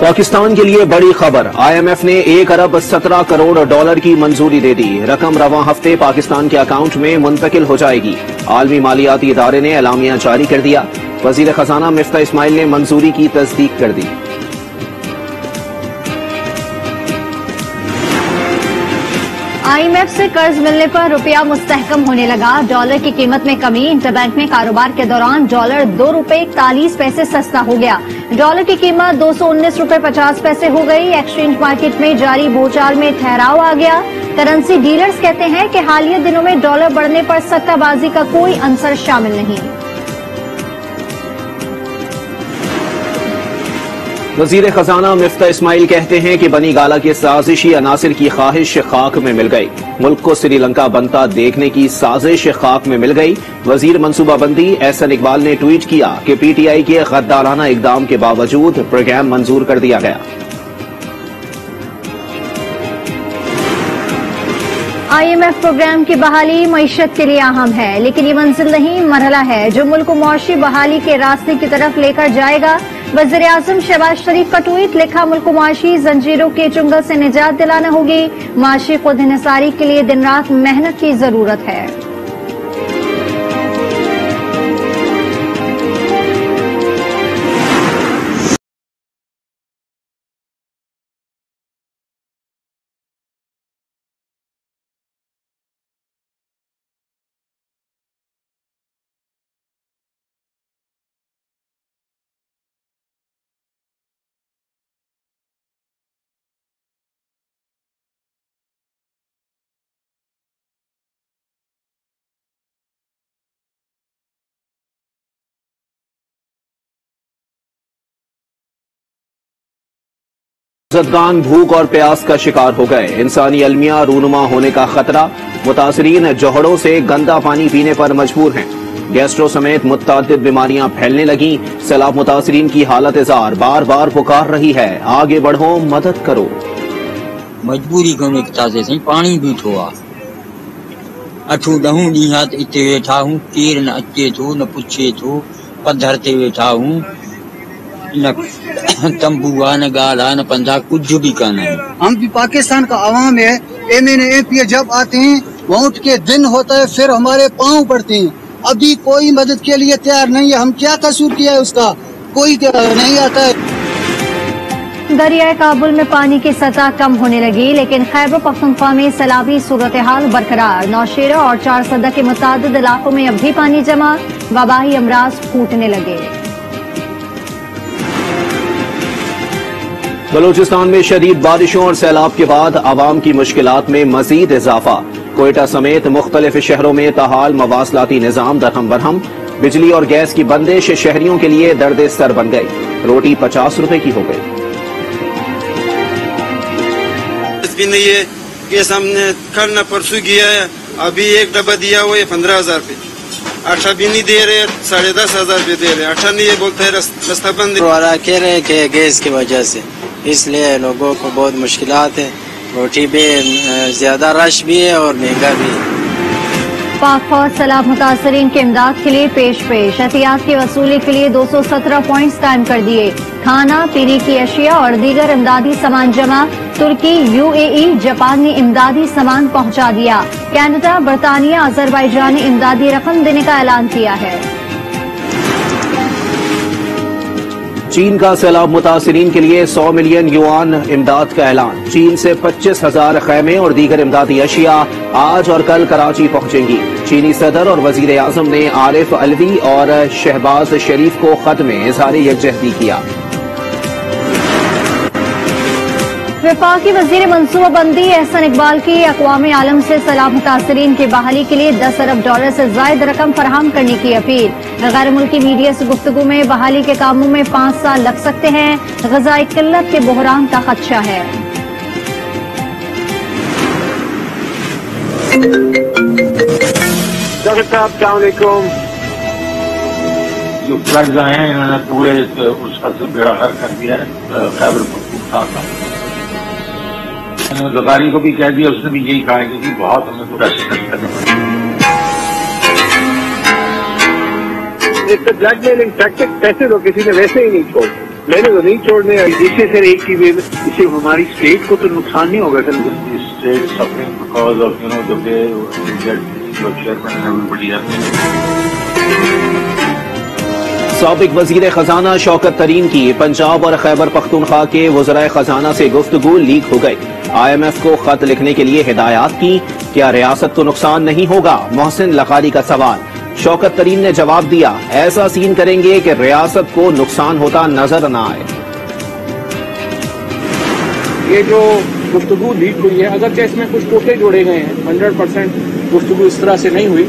पाकिस्तान के लिए बड़ी खबर। IMF ने 1 अरब 17 करोड़ डॉलर की मंजूरी दे दी। रकम रवां हफ्ते पाकिस्तान के अकाउंट में मुंतकिल हो जाएगी। आलमी मालियाती इदारे ने एलामिया जारी कर दिया। वजीर खजाना मिफ्ता इस्माइल ने मंजूरी की तस्दीक कर दी। IMF से कर्ज मिलने पर रुपया मुस्तहकम होने लगा। डॉलर की कीमत में कमी। इंटरबैंक में कारोबार के दौरान डॉलर 2 रुपए 41 पैसे सस्ता हो गया। डॉलर की कीमत 219 रुपए 50 पैसे हो गई। एक्सचेंज मार्केट में जारी बोलचाल में ठहराव आ गया। करेंसी डीलर्स कहते हैं कि हालिया दिनों में डॉलर बढ़ने पर सट्टाबाजी का कोई अंसर शामिल नहीं। वजीर खजाना मिफ्ता इस्माइल कहते हैं कि बनी गाला के साजिशी अनासिर की ख्वाहिश खाक में मिल गई। मुल्क को श्रीलंका बनता देखने की साजिश खाक में मिल गई। वजीर मनसूबाबंदी एहसन इकबाल ने ट्वीट किया कि PTI के गद्दाराना इकदाम के बावजूद प्रोग्राम मंजूर कर दिया गया। IMF प्रोग्राम की बहाली मईशत के लिए अहम है, लेकिन ये मंजिल नहीं, मरहला है जो मुल्क को मुआशी बहाली के रास्ते की तरफ लेकर जाएगा। वज़ीर आज़म शहबाज शरीफ का ट्वीट, लिखा मुल्क को मुआशी जंजीरों के चुंगल से निजात दिलाना होगी। मुआशी खुद इंहिसारी के लिए दिन रात मेहनत की जरूरत है। सियासतदान भूख और प्यास का शिकार हो गए। इंसानी अलमिया रूनुमा होने का खतरा। मुतासरीन जोहड़ों से गंदा पानी पीने पर मजबूर हैं। गैस्ट्रो समेत मुतअद्दिद बीमारियां फैलने लगी। सैलाब मुतासरीन की हालत इज़ार बार बार पुकार रही है, आगे बढ़ो, मदद करो। मजबूरी कोन्हे ताज़े सही पानी बीठो आ। अठू ॾहूं ॾींहं इते वेठा हूं, केर न अचे थो न पुछे थो। पधर ते वेठा हूं, न तंबू आ न गाल आ न पंधा, कुछ भी कान है। हम भी पाकिस्तान का आवाम है। MNA जब आते हैं वोट के दिन होता है, फिर हमारे पांव पड़ते हैं। अभी कोई मदद के लिए तैयार नहीं है। हम क्या कसूर किया है उसका, कोई नहीं आता है। दरियाए काबुल में पानी की सतह कम होने लगी, लेकिन खैबर पख्तूनख्वा में सैलाबी सूरत हाल बरकरार। नौशेरा और 4 सदा के मुतादिद इलाकों में अब भी पानी जमा। वबाई अमराज फूटने लगे। बलूचिस्तान में शदीद बारिशों और सैलाब के बाद आवाम की मुश्किलात में मजीद इजाफा। कोयटा समेत मुख्तलिफ शहरों में ताहाल मवासलाती निजाम दरहम बरहम। बिजली और गैस की बंदिश शहरियों के लिए दर्द सर बन गई। रोटी 50 रुपए की हो गई। भी नहीं है, गैस हमने कल न परसों किया है, अभी एक डब्बा दिया हुआ है 15,000 पे। आटा भी नहीं दे रहे, 10,500 पे दे रहे। आटा नहीं है, बोलते है रास्ता बंद है। कह रहे हैं कि गैस की वजह से, इसलिए लोगों को बहुत मुश्किलात है। रोटी भी ज्यादा रश भी है और महंगा भी है। पाक फौज सैलाब मुतासरीन की इमदाद के लिए पेश एहतियात की वसूली के लिए 217 पॉइंट्स कायम कर दिए। खाना पीने की अशिया और दीगर इमदादी सामान जमा। तुर्की, UAE, जापान ने इमदादी सामान पहुंचा दिया। कनाडा, बरतानिया, अजरबैजान ने इमदादी रकम देने का ऐलान किया है। चीन का सैलाब मुतासरीन के लिए 100 मिलियन युआन इमदाद का ऐलान। चीन से 25,000 खैमे और दीगर इमदादी अशिया आज और कल कराची पहुंचेंगी। चीनी सदर और वजीर आजम ने आरिफ अलवी और शहबाज शरीफ को खत में इजहार यकजहती किया। वफाकी वजीर मनसूबाबंदी एहसन इकबाल की अक़वाम आलम से सैलाब मुतासरीन की बहाली के लिए 10 अरब डॉलर से जायद रकम फराहम करने की अपील। गैर मुल्की मीडिया से गुफ्तगू में बहाली के कामों में 5 साल लग सकते हैं। ग़िज़ाई किल्लत के बहरान का खदशा है। डॉक्टर साहब अस्सलाम वालेकुम। जो फ्लड्स आए हैं इन्होंने पूरे उसका बेड़ा गर्क कर दिया है खैबर पख्तूनख्वा का। ज़रदारी को भी कह दिया, उसने भी यही कहा है कि बहुत हमें पूरा शिकस्त करना पड़ेगा। ब्लैकमेलिंग टैक्टिक पैसे तो किसी ने वैसे ही नहीं छोड़े। میں نے تو نہیں چھوڑنے، اس سے سر ایک چیز، اس سے ہماری اسٹیٹ کو تو نقصان نہیں ہوگا sir. State suffering because of the way chairman everybody سابق وزیر خزانہ شوکت ترین کی پنجاب اور خیبر پختونخوا کے وزرائے خزانہ سے گفتگو لیک ہو گئی. IMF کو خط لکھنے کے لیے ہدایات کی، کیا ریاست کو نقصان نہیں ہوگا؟ محسن لقاری کا سوال. شوکت ترین نے جواب دیا، ایسا سین کریں گے کہ ریاست کو نقصان ہوتا نظر نہ آئے. یہ جو گفتگو لیک ہوئی ہے، اگرچہ اس میں کچھ ٹوٹے جوڑے گئے ہیں، 100% گفتگو اس طرح سے نہیں ہوئی،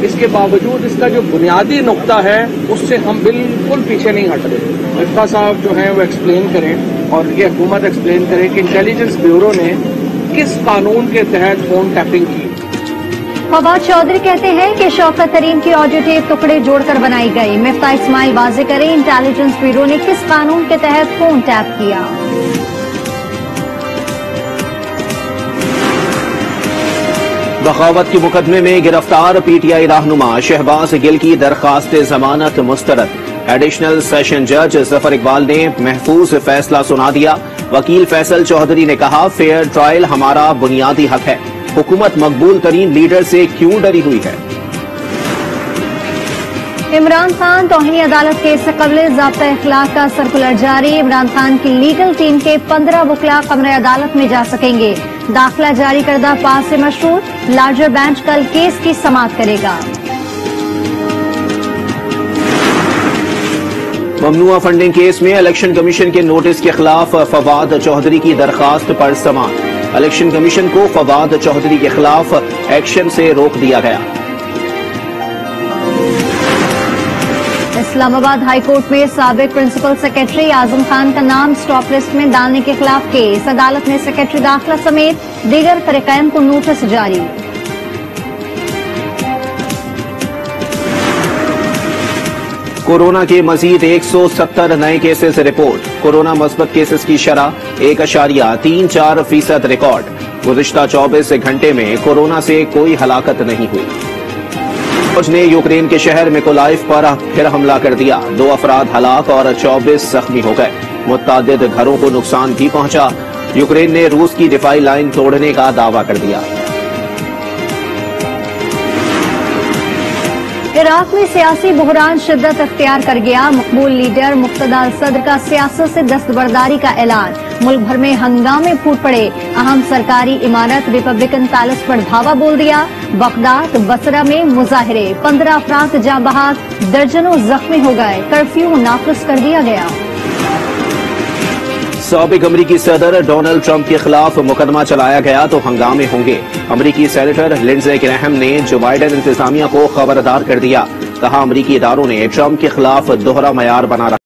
اس کے باوجود اس کا جو بنیادی نقطہ ہے اس سے ہم بالکل پیچھے نہیں ہٹ رہے. افقہ صاحب جو ہیں وہ ایکسپلین کریں اور یہ حکومت ایکسپلین کرے کہ انٹیلیجنس بیورو نے کس قانون کے تحت فون ٹیپنگ کی. فواد چودھری کہتے ہیں کہ شوکت ترین کی آڈیو ٹیپ ٹکڑے جوڑ کر بنائی گئی. مفتاح اسماعیل واضح کریں انٹیلیجنس بیورو نے کس قانون کے تحت فون ٹیپ کیا. بغاوت کے مقدمے میں گرفتار PTI رہنما شہباز گل کی درخواست ضمانت مسترد. ایڈیشنل سیشن جج ظفر اقبال نے محفوظ فیصلہ سنا دیا. وکیل فیصل چودھری نے کہا فیئر ٹرائل ہمارا بنیادی حق ہے. حکومت مقبول ترین لیڈر سے کیوں ڈری ہوئی ہے؟ عمران خان توہین عدالت کیس سے قبل ضابطہ اخلاق کا سرکولر جاری. عمران خان کی لیگل ٹیم کے 15 وکلاء کمرہ عدالت میں جا سکیں گے. داخلہ جاری کردہ پاس سے مشہور. لارجر بینچ کل کیس کی سماعت کرے گا. ممنوعہ فنڈنگ کیس میں الیکشن کمیشن کے نوٹس کے خلاف فواد چودھری کی درخواست پر سماعت. الیکشن کمیشن کو فواد چودھری کے خلاف ایکشن سے روک دیا گیا. اسلام آباد ہائی کورٹ میں سابق پرنسپل سیکرٹری اعظم خان کا نام سٹاپ لسٹ میں ڈالنے کے خلاف کیس. عدالت نے سیکرٹری داخلہ سمیت دیگر فریقین کو نوٹس جاری. کورونا کے مزید 170 نئے کیسز رپورٹ. کورونا مثبت کیسز کی شرح 1.34% ریکارڈ. گزشتہ 24 گھنٹے میں کورونا سے کوئی ہلاکت نہیں ہوئی. فوج نے یوکرین کے شہر میکولائیو پر پھر حملہ کر دیا. 2 افراد ہلاک اور 24 زخمی ہو گئے. متعدد گھروں کو نقصان بھی پہنچا. یوکرین نے روس کی دفاعی لائن توڑنے کا دعویٰ کر دیا. عراق میں سیاسی بحران شدت اختیار کر گیا. مقبول لیڈر مقتدی الصدر کا سیاست سے دستبرداری کا اعلان. ملک بھر میں ہنگامے پھوٹ پڑے. اہم سرکاری عمارت ریپبلکن پیلس پر دھاوا بول دیا. بغداد بصرہ میں مظاہرے. 15 افراد جاں بحق، درجنوں زخمی ہو گئے. کرفیو نافذ کر دیا گیا. سابق امریکی صدر ڈونلڈ ٹرمپ کے خلاف مقدمہ چلایا گیا تو ہنگامے ہوں گے. امریکی سینیٹر لنڈزے گریہم نے جو بائیڈن انتظامیہ کو خبردار کر دیا. کہا امریکی اداروں نے ٹرمپ کے خلاف دوہرا معیار بنا رکھا.